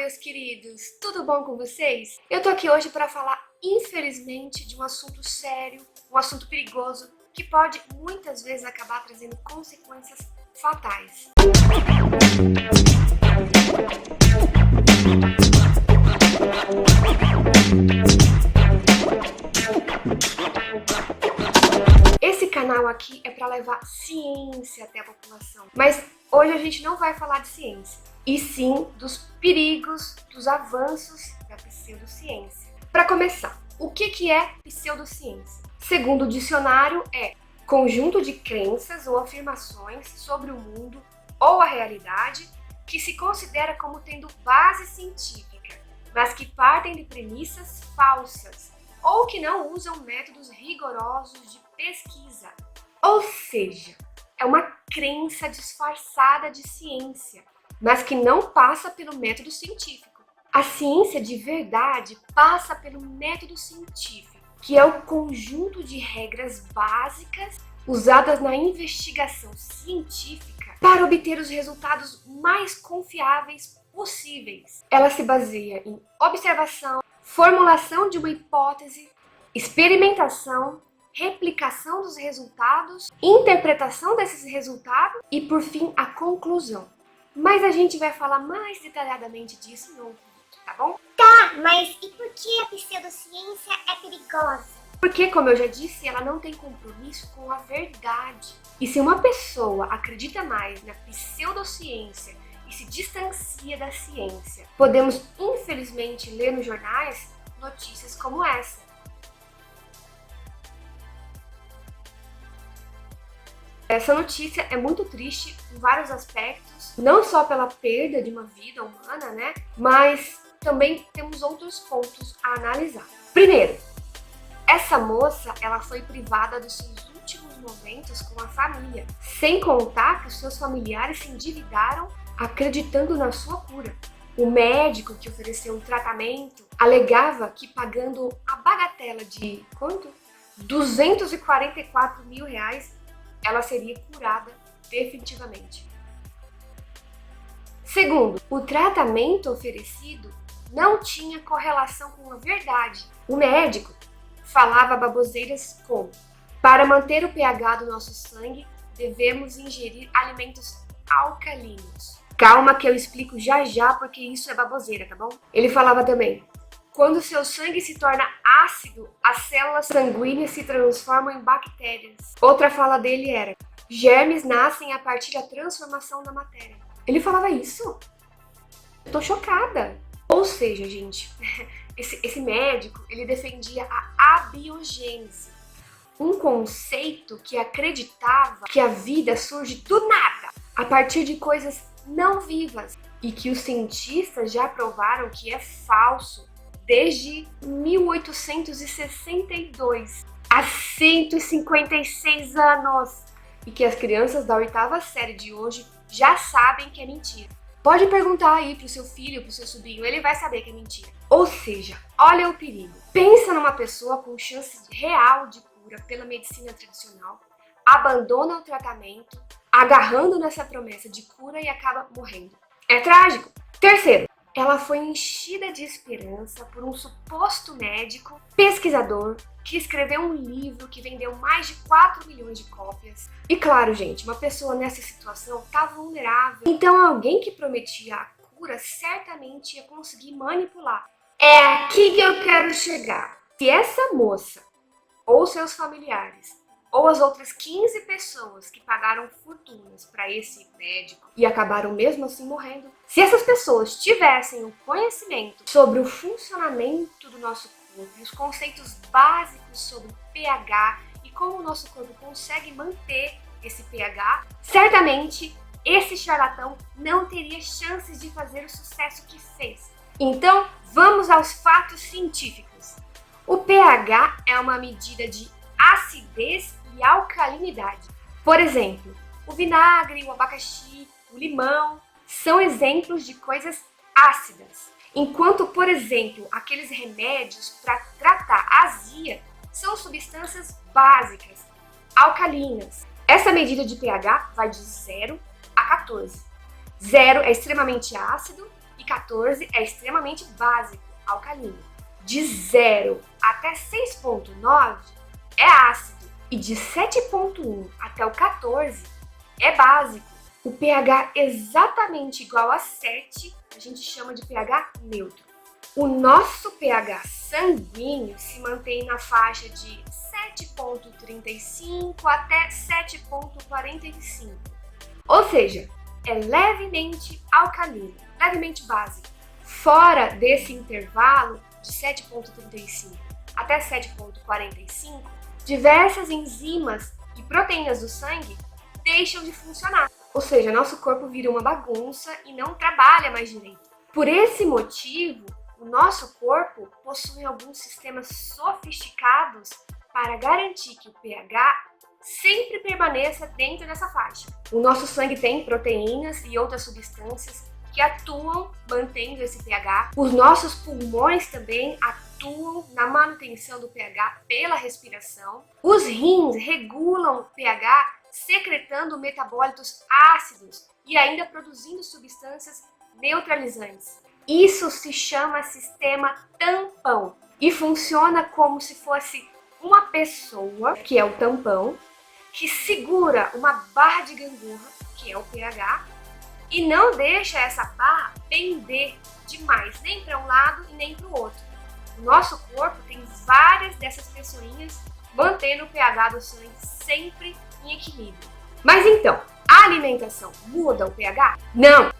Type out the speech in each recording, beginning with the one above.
meus queridos! Tudo bom com vocês? Eu tô aqui hoje para falar, infelizmente, de um assunto sério, um assunto perigoso, que pode muitas vezes acabar trazendo consequências fatais. Esse canal aqui é para levar ciência até a população, mas hoje a gente não vai falar de ciência, e sim dos perigos, dos avanços da pseudociência. Para começar, o que é pseudociência? Segundo o dicionário, é conjunto de crenças ou afirmações sobre o mundo ou a realidade que se considera como tendo base científica, mas que partem de premissas falsas ou que não usam métodos rigorosos de pesquisa. Ou seja, é uma crença disfarçada de ciência, mas que não passa pelo método científico. A ciência de verdade passa pelo método científico, que é o conjunto de regras básicas usadas na investigação científica para obter os resultados mais confiáveis possíveis. Ela se baseia em observação, formulação de uma hipótese, experimentação, replicação dos resultados, interpretação desses resultados e, por fim, a conclusão. Mas a gente vai falar mais detalhadamente disso em outro vídeo, tá bom? Tá, mas e por que a pseudociência é perigosa? Porque, como eu já disse, ela não tem compromisso com a verdade. E se uma pessoa acredita mais na pseudociência e se distancia da ciência, podemos, infelizmente, ler nos jornais notícias como essa. Essa notícia é muito triste em vários aspectos, não só pela perda de uma vida humana, né? Mas também temos outros pontos a analisar. Primeiro, essa moça, ela foi privada dos seus últimos momentos com a família, sem contar que os seus familiares se endividaram acreditando na sua cura. O médico que ofereceu o tratamento alegava que pagando a bagatela de quanto? R$244 mil, ela seria curada definitivamente. Segundo, o tratamento oferecido não tinha correlação com a verdade. O médico falava baboseiras como: para manter o pH do nosso sangue, devemos ingerir alimentos alcalinos. Calma que eu explico já já porque isso é baboseira, tá bom? Ele falava também: quando seu sangue se torna ácido, as células sanguíneas se transformam em bactérias. Outra fala dele era: germes nascem a partir da transformação da matéria. Ele falava isso? Eu tô chocada. Ou seja, gente, esse médico, ele defendia a abiogênese, um conceito que acreditava que a vida surge do nada, a partir de coisas não vivas, e que os cientistas já provaram que é falso desde 1862, há 156 anos, e que as crianças da 8ª série de hoje já sabem que é mentira. Pode perguntar aí pro seu filho, pro seu sobrinho, ele vai saber que é mentira. Ou seja, olha o perigo. Pensa numa pessoa com chance real de cura pela medicina tradicional, abandona o tratamento, agarrando nessa promessa de cura e acaba morrendo. É trágico. Terceiro, ela foi enchida de esperança por um suposto médico, pesquisador, que escreveu um livro que vendeu mais de 4 milhões de cópias. E claro, gente, uma pessoa nessa situação tá vulnerável. Então alguém que prometia a cura certamente ia conseguir manipular. É aqui que eu quero chegar. Se essa moça, ou seus familiares, ou as outras 15 pessoas que pagaram fortunas para esse médico e acabaram mesmo assim morrendo, se essas pessoas tivessem o conhecimento sobre o funcionamento do nosso corpo e os conceitos básicos sobre pH e como o nosso corpo consegue manter esse pH, certamente esse charlatão não teria chances de fazer o sucesso que fez. Então, vamos aos fatos científicos. O pH é uma medida de acidez e alcalinidade. Por exemplo, o vinagre, o abacaxi, o limão são exemplos de coisas ácidas. Enquanto, por exemplo, aqueles remédios para tratar azia são substâncias básicas, alcalinas. Essa medida de pH vai de 0 a 14. 0 é extremamente ácido e 14 é extremamente básico, alcalino. De 0 até 6,9 é ácido e de 7,1 até o 14 é básico. O pH exatamente igual a 7 a gente chama de pH neutro. O nosso pH sanguíneo se mantém na faixa de 7,35 até 7,45. Ou seja, é levemente alcalino, levemente básico. Fora desse intervalo de 7,35 até 7,45, diversas enzimas e proteínas do sangue deixam de funcionar. Ou seja, nosso corpo vira uma bagunça e não trabalha mais direito. Por esse motivo, o nosso corpo possui alguns sistemas sofisticados para garantir que o pH sempre permaneça dentro dessa faixa. O nosso sangue tem proteínas e outras substâncias que atuam mantendo esse pH. Os nossos pulmões também atuam na manutenção do pH pela respiração. Os rins regulam o pH secretando metabólitos ácidos e ainda produzindo substâncias neutralizantes. Isso se chama sistema tampão e funciona como se fosse uma pessoa, que é o tampão, que segura uma barra de gangorra, que é o pH, e não deixa essa barra pender demais, nem para um lado e nem para o outro. O nosso corpo tem várias dessas pessoinhas mantendo o pH do sangue sempre em equilíbrio. Mas então, a alimentação muda o pH? Não!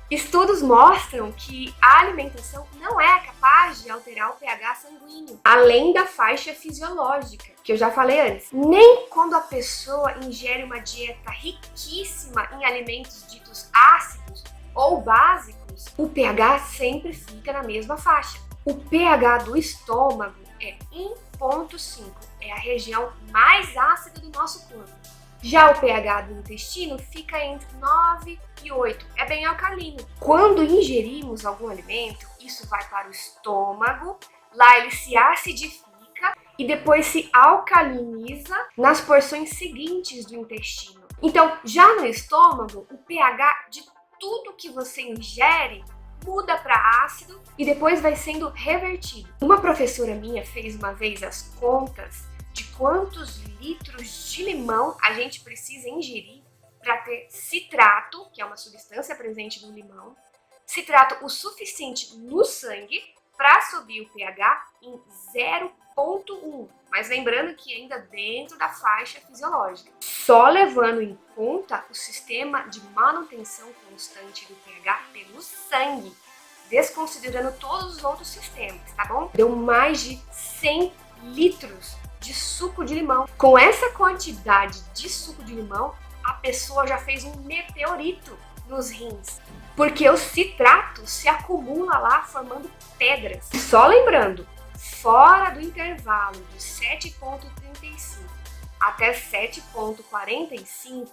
Estudos mostram que a alimentação não é capaz de alterar o pH sanguíneo, além da faixa fisiológica, que eu já falei antes. Nem quando a pessoa ingere uma dieta riquíssima em alimentos ditos ácidos ou básicos, o pH sempre fica na mesma faixa. O pH do estômago é 1,5, é a região mais ácida do nosso corpo. Já o pH do intestino fica entre 9 e 8, é bem alcalino. Quando ingerimos algum alimento, isso vai para o estômago, lá ele se acidifica e depois se alcaliniza nas porções seguintes do intestino. Então, já no estômago, o pH de tudo que você ingere muda para ácido e depois vai sendo revertido. Uma professora minha fez uma vez as contas de quantos litros de limão a gente precisa ingerir para ter citrato, que é uma substância presente no limão, citrato o suficiente no sangue para subir o pH em 0,1. Mas lembrando que ainda dentro da faixa fisiológica. Só levando em conta o sistema de manutenção constante do pH pelo sangue, desconsiderando todos os outros sistemas, tá bom? Deu mais de 100 litros de suco de limão. Com essa quantidade de suco de limão, a pessoa já fez um meteorito nos rins, porque o citrato se acumula lá formando pedras. Só lembrando, fora do intervalo de 7,35 até 7,45,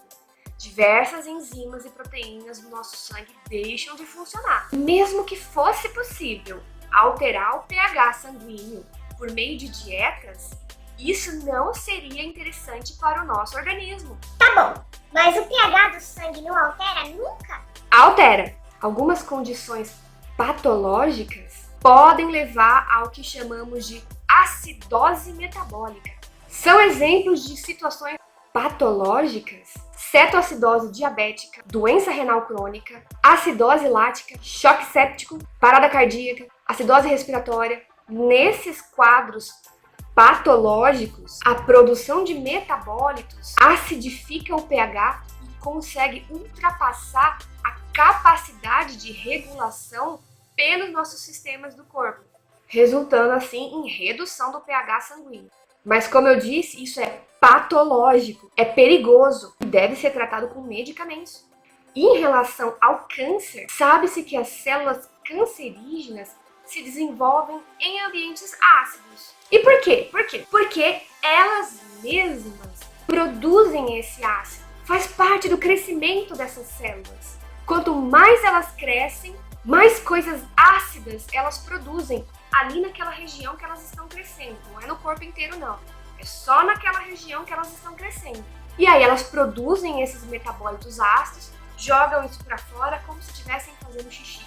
diversas enzimas e proteínas do nosso sangue deixam de funcionar. Mesmo que fosse possível alterar o pH sanguíneo por meio de dietas, isso não seria interessante para o nosso organismo. Tá bom, mas o pH do sangue não altera nunca? Altera. Algumas condições patológicas podem levar ao que chamamos de acidose metabólica. São exemplos de situações patológicas: cetoacidose diabética, doença renal crônica, acidose lática, choque séptico, parada cardíaca, acidose respiratória. Nesses quadros patológicos, a produção de metabólitos acidifica o pH e consegue ultrapassar a capacidade de regulação pelos nossos sistemas do corpo, resultando assim em redução do pH sanguíneo. Mas como eu disse, isso é patológico, é perigoso e deve ser tratado com medicamentos. E em relação ao câncer, sabe-se que as células cancerígenas se desenvolvem em ambientes ácidos. E por quê? Porque elas mesmas produzem esse ácido. Faz parte do crescimento dessas células. Quanto mais elas crescem, mais coisas ácidas elas produzem ali naquela região que elas estão crescendo. Não é no corpo inteiro, não. É só naquela região que elas estão crescendo. E aí elas produzem esses metabólitos ácidos jogam isso pra fora como se estivessem fazendo xixi.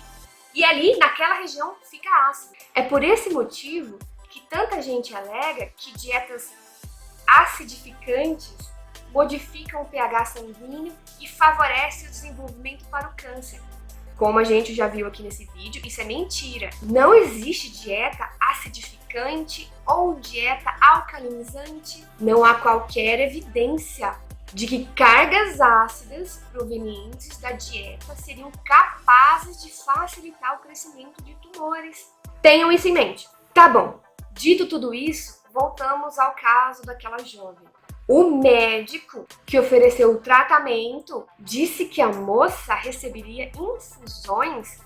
E ali, naquela região, fica ácido. É por esse motivo que tanta gente alega que dietas acidificantes modificam o pH sanguíneo e favorecem o desenvolvimento para o câncer. Como a gente já viu aqui nesse vídeo, isso é mentira. Não existe dieta acidificante ou dieta alcalinizante. Não há qualquer evidência de que cargas ácidas provenientes da dieta seriam capazes de facilitar o crescimento de tumores. Tenham isso em mente. Tá bom, dito tudo isso, voltamos ao caso daquela jovem. O médico que ofereceu o tratamento disse que a moça receberia infusões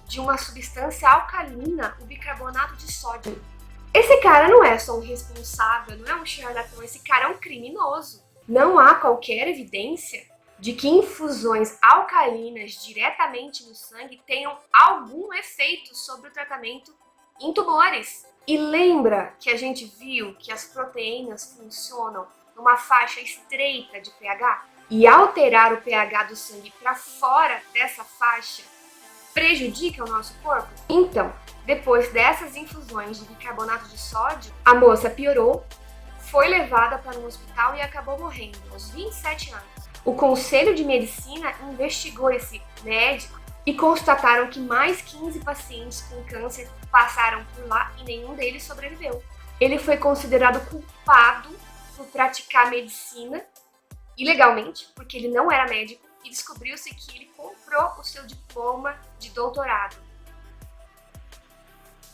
de uma substância alcalina, o bicarbonato de sódio. Esse cara não é só um irresponsável, não é um charlatão, esse cara é um criminoso. Não há qualquer evidência de que infusões alcalinas diretamente no sangue tenham algum efeito sobre o tratamento em tumores. E lembra que a gente viu que as proteínas funcionam numa faixa estreita de pH? E alterar o pH do sangue para fora dessa faixa prejudica o nosso corpo? Então, depois dessas infusões de bicarbonato de sódio, a moça piorou, foi levada para um hospital e acabou morrendo aos 27 anos. O Conselho de Medicina investigou esse médico e constataram que mais 15 pacientes com câncer passaram por lá e nenhum deles sobreviveu. Ele foi considerado culpado por praticar medicina ilegalmente, porque ele não era médico, e descobriu-se que ele comprou o seu diploma de doutorado.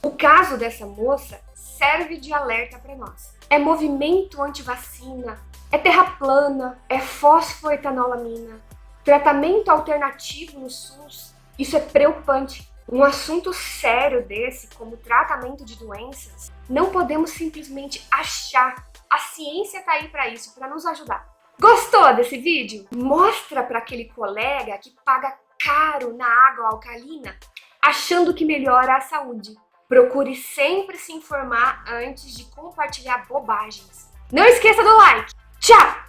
O caso dessa moça serve de alerta para nós. É movimento anti-vacina, é terra plana, é fosfoetanolamina, tratamento alternativo no SUS. Isso é preocupante. Um assunto sério desse, como tratamento de doenças, não podemos simplesmente achar. A ciência está aí para isso, para nos ajudar. Gostou desse vídeo? Mostra para aquele colega que paga caro na água alcalina, achando que melhora a saúde. Procure sempre se informar antes de compartilhar bobagens. Não esqueça do like. Tchau!